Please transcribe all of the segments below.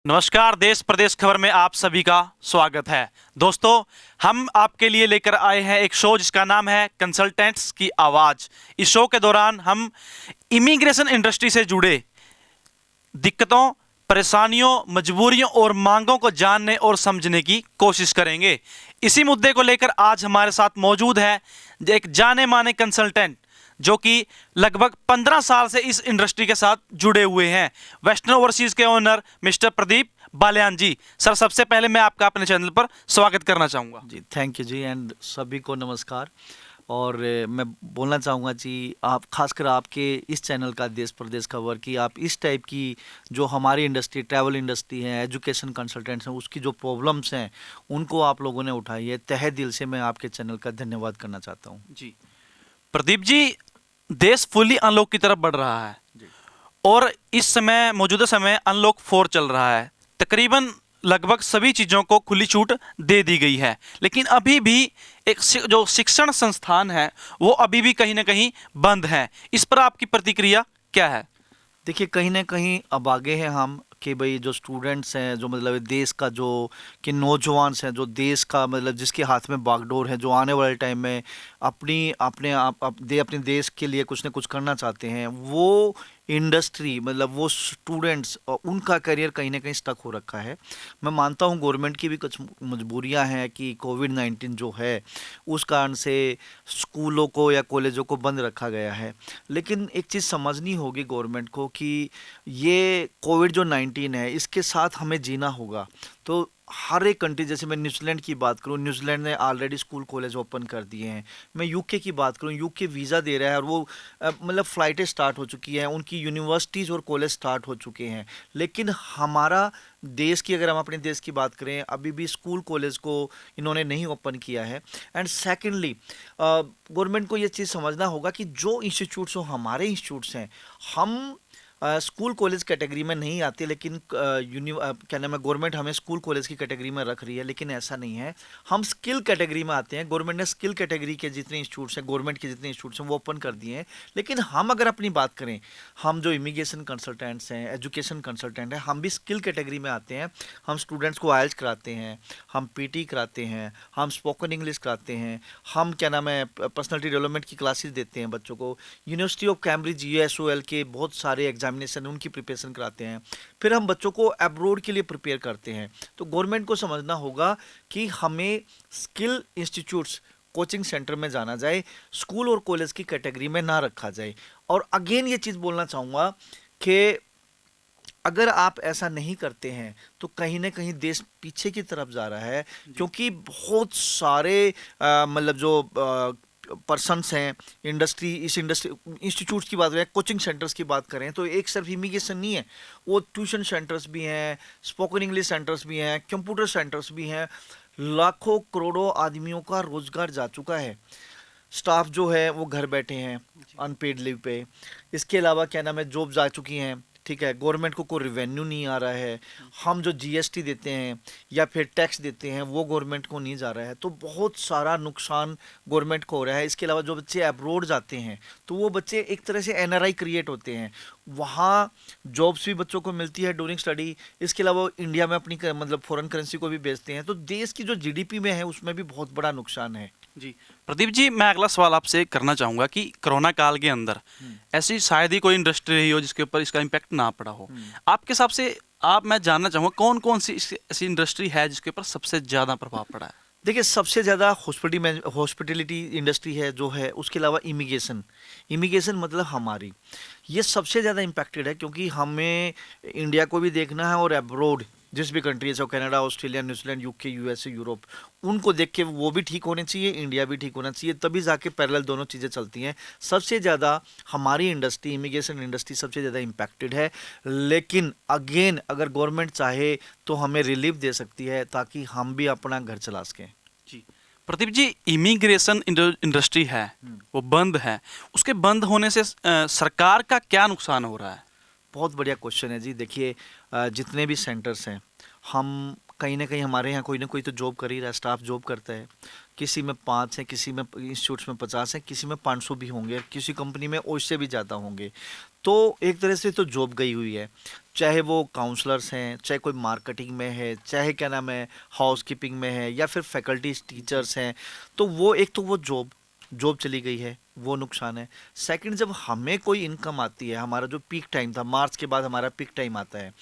नमस्कार, देश प्रदेश खबर में आप सभी का स्वागत है। दोस्तों, हम आपके लिए लेकर आए हैं एक शो जिसका नाम है कंसल्टेंट्स की आवाज़। इस शो के दौरान हम इमिग्रेशन इंडस्ट्री से जुड़े दिक्कतों, परेशानियों, मजबूरियों और मांगों को जानने और समझने की कोशिश करेंगे। इसी मुद्दे को लेकर आज हमारे साथ मौजूद है एक जाने माने कंसल्टेंट जो कि लगभग 15 साल से इस इंडस्ट्री के साथ जुड़े हुए हैं। वेस्टर्न ओवरसीज के ओनर मिस्टर प्रदीप बालियान जी। सर, सबसे पहले मैं आपका अपने चैनल पर स्वागत करना चाहूँगा। जी, थैंक यू जी। एंड सभी को नमस्कार। और मैं बोलना चाहूँगा जी, आप खासकर आपके इस चैनल का देश प्रदेश खबर की आप इस टाइप की जो हमारी इंडस्ट्री, ट्रैवल इंडस्ट्री है, एजुकेशन कंसल्टेंट्स हैं, उसकी जो प्रॉब्लम्स हैं उनको आप लोगों ने उठाई है, तहे दिल से मैं आपके चैनल का धन्यवाद करना चाहता हूँ जी प्रदीप जी, देश फुली अनलॉक की तरफ बढ़ रहा है और इस समय मौजूदा समय अनलॉक 4 चल रहा है। तकरीबन लगभग सभी चीज़ों को खुली छूट दे दी गई है, लेकिन अभी भी एक जो शिक्षण संस्थान है वो अभी भी कहीं ना कहीं बंद है। इस पर आपकी प्रतिक्रिया क्या है? देखिए, कहीं ना कहीं अब आगे हैं हम कि भाई जो स्टूडेंट्स हैं, जो मतलब देश का जो कि नौजवान हैं, जो देश का मतलब जिसके हाथ में बागडोर है, जो आने वाले टाइम में अपने देश के लिए कुछ ना कुछ करना चाहते हैं, वो इंडस्ट्री मतलब वो स्टूडेंट्स उनका करियर कहीं ना कहीं स्टक हो रखा है। मैं मानता हूँ गवर्नमेंट की भी कुछ मजबूरियां हैं कि कोविड-19 जो है उस कारण से स्कूलों को या कॉलेजों को बंद रखा गया है। लेकिन एक चीज़ समझनी होगी गवर्नमेंट को कि ये कोविड जो 19 है इसके साथ हमें जीना होगा। तो हर एक कंट्री, जैसे मैं न्यूजीलैंड की बात करूं, न्यूजीलैंड ने ऑलरेडी स्कूल कॉलेज ओपन कर दिए हैं। मैं यूके की बात करूं, यूके वीज़ा दे रहा है और वो मतलब फ़्लाइटें स्टार्ट हो चुकी हैं, उनकी यूनिवर्सिटीज़ और कॉलेज स्टार्ट हो चुके हैं। लेकिन हमारा देश की, अगर हम अपने देश की बात करें, अभी भी स्कूल कॉलेज को इन्होंने नहीं ओपन किया है। एंड सेकेंडली गवर्नमेंट को ये चीज़ समझना होगा कि जो इंस्टीट्यूट्स हो, हमारे इंस्टीट्यूट्स हैं, हम स्कूल कॉलेज कैटेगरी में नहीं आते, लेकिन क्या नाम है, गवर्नमेंट हमें स्कूल कॉलेज की कैटेगरी में रख रही है, लेकिन ऐसा नहीं है। हम स्किल कैटेगरी में आते हैं। गवर्नमेंट ने स्किल कैटेगरी के जितने इंस्टीट्यूट्स हैं, गवर्नमेंट के जितने इंस्टीट्यूट्स हैं वो ओपन कर दिए हैं। लेकिन हम अगर अपनी बात करें, हम जो इमिग्रेशन कंसल्टेंट्स हैं, एजुकेशन कंसल्टेंट हैं, हम भी स्किल कैटेगरी में आते हैं। हम स्टूडेंट्स को आइल्स कराते हैं, हम पीटी कराते हैं, हम स्पोकन इंग्लिश कराते हैं, हम क्या नाम है पर्सनैलिटी डेवलपमेंट की क्लासेस देते हैं बच्चों को। यूनिवर्सिटी ऑफ कैम्ब्रिज USOL के बहुत सारे एग्जामिनेशन उनकी प्रिपरेशन कराते हैं। फिर हम बच्चों को अब्रॉड के लिए प्रिपेयर करते हैं। तो गवर्नमेंट को समझना होगा कि हमें स्किल इंस्टीट्यूट्स, कोचिंग सेंटर में जाना जाए, स्कूल और कॉलेज की कैटेगरी में ना रखा जाए। और अगेन ये चीज़ बोलना चाहूँगा कि अगर आप ऐसा नहीं करते हैं तो कहीं ना कहीं देश पीछे की तरफ जा रहा है, क्योंकि बहुत सारे मतलब जो पर्सनस हैं इस इंडस्ट्री इंस्टीट्यूट्स की बात करें, कोचिंग सेंटर्स की बात करें, तो एक सिर्फ इमिग्रेशन नहीं है, वो ट्यूशन सेंटर्स भी हैं, स्पोकन इंग्लिश सेंटर्स भी हैं, कंप्यूटर सेंटर्स भी हैं। लाखों करोड़ों आदमियों का रोजगार जा चुका है। स्टाफ जो है वो घर बैठे हैं अनपेड लीव पे। इसके अलावा क्या नाम है, जॉब जा चुकी हैं। ठीक है, गवर्नमेंट को कोई रिवेन्यू नहीं आ रहा है। हम जो GST देते हैं या फिर टैक्स देते हैं वो गवर्नमेंट को नहीं जा रहा है। तो बहुत सारा नुकसान गवर्नमेंट को हो रहा है। इसके अलावा जो बच्चे अब्रॉड जाते हैं तो वो बच्चे एक तरह से NRI क्रिएट होते हैं, वहाँ जॉब्स भी बच्चों को मिलती है ड्यूरिंग स्टडी। इसके अलावा वो इंडिया में अपनी मतलब फॉरेन करेंसी को भी बेचते हैं। तो देश की जो GDP में है उसमें भी बहुत बड़ा नुकसान है। जी प्रदीप जी, मैं अगला सवाल आपसे करना चाहूँगा कि कोरोना काल के अंदर ऐसी शायद ही कोई इंडस्ट्री रही हो जिसके ऊपर इसका इम्पैक्ट ना पड़ा हो। आपके हिसाब से मैं जानना चाहूँगा कौन कौन सी ऐसी इंडस्ट्री है जिसके ऊपर सबसे ज़्यादा प्रभाव पड़ा है? देखिए, सबसे ज़्यादा हॉस्पिटलिटी इंडस्ट्री है जो है, उसके अलावा इमिग्रेशन। इमिग्रेशन मतलब हमारी, ये सबसे ज़्यादा इम्पैक्टेड है, क्योंकि हमें इंडिया को भी देखना है और अब्रॉड जिस भी कंट्री है, Canada, Australia, New Zealand, UK, USA, Europe, उनको देख के वो भी ठीक होने चाहिए, इंडिया भी ठीक होना चाहिए, तभी जाके पैरेलल दोनों चीज़ें चलती हैं। सबसे ज़्यादा हमारी इंडस्ट्री, इमिग्रेशन इंडस्ट्री सबसे ज़्यादा इम्पैक्टेड है। लेकिन अगेन अगर गवर्नमेंट चाहे तो हमें रिलीफ दे सकती है ताकि हम भी अपना घर चला सकें। जी प्रदीप जी, इमिग्रेशन इंडस्ट्री है वो बंद है, उसके बंद होने से सरकार का क्या नुकसान हो रहा है? बहुत बढ़िया क्वेश्चन है जी। देखिए, जितने भी सेंटर्स हैं, हम कहीं ना कहीं, हमारे यहाँ कोई ना कोई तो जॉब कर ही रहा है, स्टाफ जॉब करता है। किसी में 5 हैं, किसी में इंस्टीट्यूट्स में 50 हैं, किसी में 500 भी होंगे, किसी कंपनी में उससे भी ज़्यादा होंगे। तो एक तरह से तो जॉब गई हुई है, चाहे वो काउंसलर्स हैं, चाहे कोई मार्केटिंग में है, चाहे क्या नाम है हाउस कीपिंग में है, या फिर फैकल्टीज टीचर्स हैं, तो वो एक तो वो जॉब जॉब चली गई है, वो नुकसान है। सेकंड, जब हमें कोई इनकम आती है, हमारा जो पीक टाइम था, मार्च के बाद हमारा पीक टाइम आता है,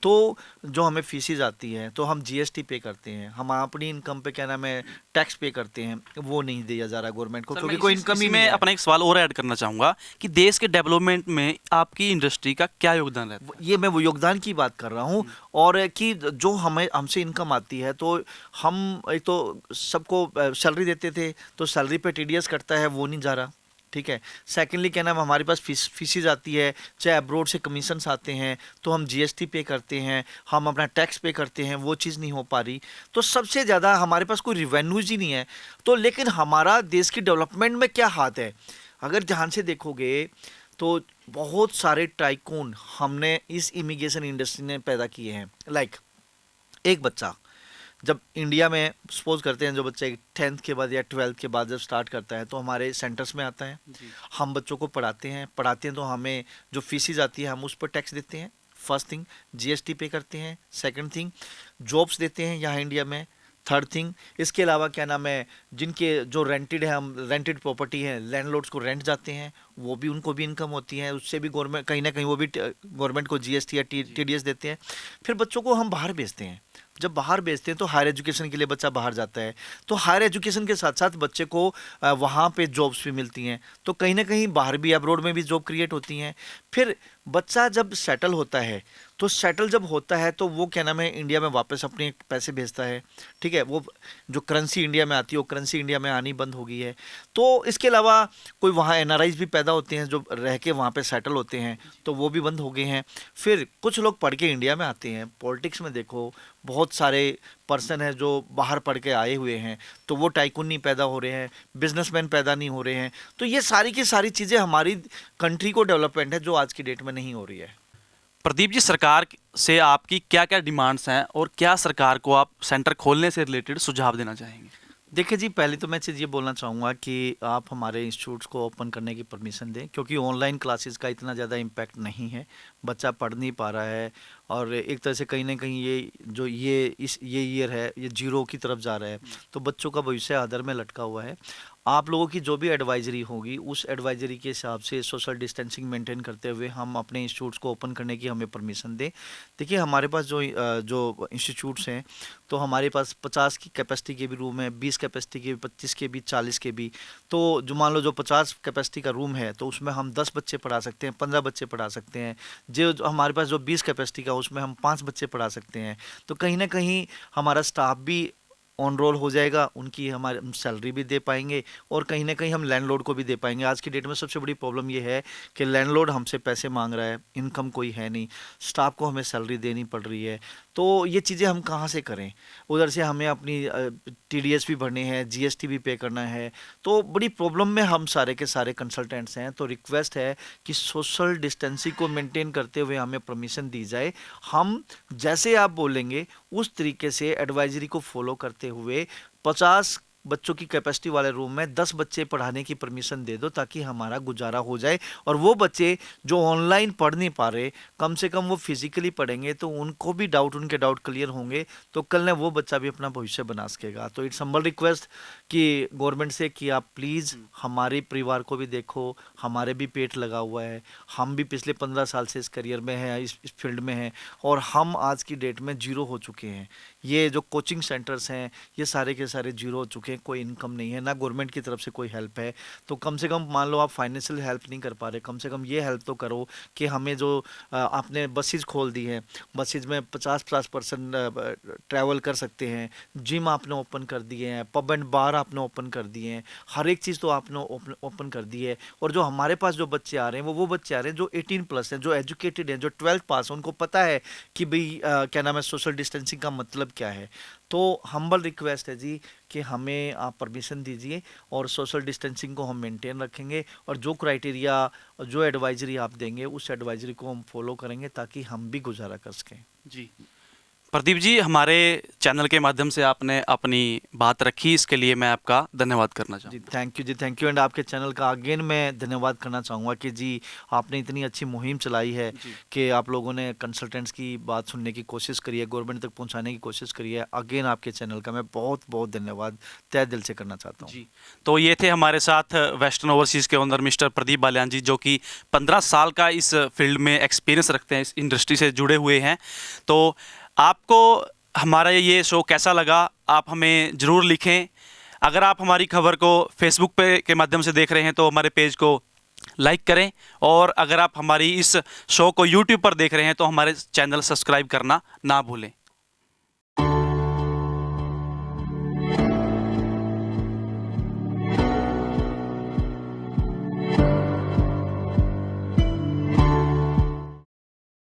तो जो हमें फीसेज आती है, तो हम जीएसटी पे करते हैं, हम अपनी इनकम पे क्या नाम है टैक्स पे करते हैं, वो नहीं दिया जा रहा गवर्नमेंट को, सर क्योंकि मैं कोई इनकम ही इसमें नहीं है। अपना एक सवाल और ऐड करना चाहूँगा कि देश के डेवलपमेंट में आपकी इंडस्ट्री का क्या योगदान रहता है? ये मैं वो योगदान की बात कर रहा हूँ, और कि जो हमें हमसे इनकम आती है, तो हम एक तो सबको सैलरी देते थे, तो सैलरी पे टीडीएस कटता है, वो नहीं जा रहा। ठीक है। सेकेंडली क्या नाम, हमारे पास फीसिस आती है, चाहे अब्रोड से कमीशंस आते हैं, तो हम जीएसटी पे करते हैं, हम अपना टैक्स पे करते हैं, वो चीज़ नहीं हो पा रही। तो सबसे ज़्यादा हमारे पास कोई रिवेन्यूज ही नहीं है। तो लेकिन हमारा देश की डेवलपमेंट में क्या हाथ है, अगर ध्यान से देखोगे तो बहुत सारे टाइकून हमने इस इमिग्रेशन इंडस्ट्री ने पैदा किए हैं। लाइक एक बच्चा जब इंडिया में सपोज करते हैं, जो बच्चा 10th के बाद या 12th के बाद जब स्टार्ट करता है, तो हमारे सेंटर्स में आता है, हम बच्चों को पढ़ाते हैं तो हमें जो फीसिस आती है हम उस पर टैक्स देते हैं। फर्स्ट थिंग जीएसटी पे करते हैं। सेकंड थिंग जॉब्स देते हैं यहाँ इंडिया में। थर्ड थिंग, इसके अलावा क्या नाम है, जिनके जो रेंटेड है, हम रेंटेड प्रॉपर्टी है, लैंडलॉर्ड्स को रेंट जाते हैं, वो भी उनको भी इनकम होती है, उससे भी गवर्नमेंट कहीं ना कहीं वो भी गवर्नमेंट को जीएसटी या टीडीएस देते हैं। फिर बच्चों को हम बाहर भेजते हैं, जब बाहर भेजते हैं तो हायर एजुकेशन के लिए बच्चा बाहर जाता है, तो हायर एजुकेशन के साथ साथ बच्चे को वहाँ पे जॉब्स भी मिलती हैं, तो कहीं ना कहीं बाहर भी अब्रोड में भी जॉब क्रिएट होती हैं। फिर बच्चा जब सेटल होता है, तो सेटल जब होता है तो वो क्या नाम है इंडिया में वापस अपने पैसे भेजता है। ठीक है। वो जो करेंसी इंडिया में आती है, वो करेंसी इंडिया में आनी बंद हो गई है। तो इसके अलावा कोई वहाँ एनआरआईज भी पैदा होते हैं जो रह के वहाँ पे सेटल होते हैं, तो वो भी बंद हो गए हैं। फिर कुछ लोग पढ़ के इंडिया में आते हैं। पॉलिटिक्स में देखो, बहुत सारे पर्सन हैं जो बाहर पढ़ के आए हुए हैं, तो वो टाइकून नहीं पैदा हो रहे हैं, बिजनेसमैन पैदा नहीं हो रहे हैं। तो ये सारी की सारी चीज़ें हमारी कंट्री को डेवलपमेंट है जो आज की डेट में नहीं हो रही है। प्रदीप जी, सरकार से आपकी क्या क्या डिमांड्स हैं और क्या सरकार को आप सेंटर खोलने से रिलेटेड सुझाव देना चाहेंगे? देखिए जी, पहले तो मैं चीज़ ये बोलना चाहूँगा कि आप हमारे इंस्टीट्यूट्स को ओपन करने की परमिशन दें, क्योंकि ऑनलाइन क्लासेस का इतना ज़्यादा इम्पैक्ट नहीं है, बच्चा पढ़ नहीं पा रहा है, और एक तरह से कहीं ना कहीं ये जो ये ईयर है, ये जीरो की तरफ जा रहा है, तो बच्चों का भविष्य अधर में लटका हुआ है। आप लोगों की जो भी एडवाइजरी होगी, उस एडवाइजरी के हिसाब से सोशल डिस्टेंसिंग मेंटेन करते हुए हम अपने इंस्टीट्यूट्स को ओपन करने की हमें परमिशन दें। देखिए, हमारे पास जो इंस्टीट्यूट्स हैं, तो हमारे पास 50 की कैपेसिटी के भी रूम है, 20 कैपेसिटी के भी, 25 के भी, 40 के भी। तो जो मान लो जो 50 कैपेसिटी का रूम है, तो उसमें हम 10 बच्चे पढ़ा सकते हैं, 15 बच्चे पढ़ा सकते हैं। जो हमारे पास जो 20 कैपेसिटी का, उसमें हम 5 बच्चे पढ़ा सकते हैं। तो कहीं ना कहीं हमारा स्टाफ भी ऑन रोल हो जाएगा, उनकी हमारे सैलरी भी दे पाएंगे, और कहीं ना कहीं हम लैंडलॉर्ड को भी दे पाएंगे। आज की डेट में सबसे बड़ी प्रॉब्लम ये है कि लैंडलॉर्ड हमसे पैसे मांग रहा है, इनकम कोई है नहीं, स्टाफ को हमें सैलरी देनी पड़ रही है। तो ये चीज़ें हम कहाँ से करें? उधर से हमें अपनी टीडीएस भी भरनी है, जीएसटी भी पे करना है, तो बड़ी प्रॉब्लम में हम सारे के सारे कंसल्टेंट्स हैं। तो रिक्वेस्ट है कि सोशल डिस्टेंसिंग को मेंटेन करते हुए हमें परमिशन दी जाए। हम जैसे आप बोलेंगे उस तरीके से एडवाइजरी को फॉलो करते हुए 50 बच्चों की कैपेसिटी वाले रूम में 10 बच्चे पढ़ाने की परमिशन दे दो, ताकि हमारा गुजारा हो जाए। और वो बच्चे जो ऑनलाइन पढ़ नहीं पा रहे, कम से कम वो फिजिकली पढ़ेंगे, तो उनको भी उनके डाउट क्लियर होंगे, तो कल ने वो बच्चा भी अपना भविष्य बना सकेगा। तो इट्स हम्बल रिक्वेस्ट कि गवर्नमेंट से कि आप प्लीज़ हमारे परिवार को भी देखो, हमारे भी पेट लगा हुआ है, हम भी पिछले 15 साल से इस करियर में हैं, इस फील्ड में हैं, और हम आज की डेट में जीरो हो चुके हैं। ये जो कोचिंग सेंटर्स हैं, ये सारे के सारे जीरो हो चुके हैं, कोई इनकम नहीं है, ना गवर्नमेंट की तरफ से कोई हेल्प है। तो कम से कम मान लो आप फाइनेंशियल हेल्प नहीं कर पा रहे, कम से कम ये हेल्प तो करो कि हमें जो आपने बसेज खोल दी हैं, बसेज में 50% ट्रैवल कर सकते हैं, जिम आपने ओपन कर दिए हैं, पब एंड बार आपने ओपन कर दिए हैं, हर एक चीज़ तो आपने ओपन कर दी है। और जो हमारे पास जो बच्चे आ रहे हैं, वो बच्चे आ रहे हैं जो 18+ हैं, जो एजुकेटेड हैं, जो 12th पास हैं, उनको पता है कि भाई क्या नाम है, सोशल डिस्टेंसिंग का मतलब क्या है। तो हम्बल रिक्वेस्ट है जी कि हमें आप परमिशन दीजिए, और सोशल डिस्टेंसिंग को हम मेंटेन रखेंगे, और जो क्राइटेरिया, जो एडवाइजरी आप देंगे, उस एडवाइजरी को हम फॉलो करेंगे, ताकि हम भी गुजारा कर सकें। जी, प्रदीप जी, हमारे चैनल के माध्यम से आपने अपनी बात रखी, इसके लिए मैं आपका धन्यवाद करना जी चाहूँगा। थैंक यू जी, थैंक यू। एंड आपके चैनल का अगेन मैं धन्यवाद करना चाहूँगा कि जी आपने इतनी अच्छी मुहिम चलाई है जी। कि आप लोगों ने कंसल्टेंट्स की बात सुनने की कोशिश करी है, गवर्नमेंट तक पहुँचाने की कोशिश करी है। अगेन आपके चैनल का मैं बहुत बहुत धन्यवाद तहे दिल से करना चाहता हूँ। जी, तो ये थे हमारे साथ वेस्टर्न ओवरसीज़ के ओनर मिस्टर प्रदीप बालियान जी, जो कि 15 साल का इस फील्ड में एक्सपीरियंस रखते हैं, इस इंडस्ट्री से जुड़े हुए हैं। तो आपको हमारा ये शो कैसा लगा, आप हमें ज़रूर लिखें। अगर आप हमारी खबर को फेसबुक पे के माध्यम से देख रहे हैं तो हमारे पेज को लाइक करें, और अगर आप हमारी इस शो को यूट्यूब पर देख रहे हैं तो हमारे चैनल सब्सक्राइब करना ना भूलें।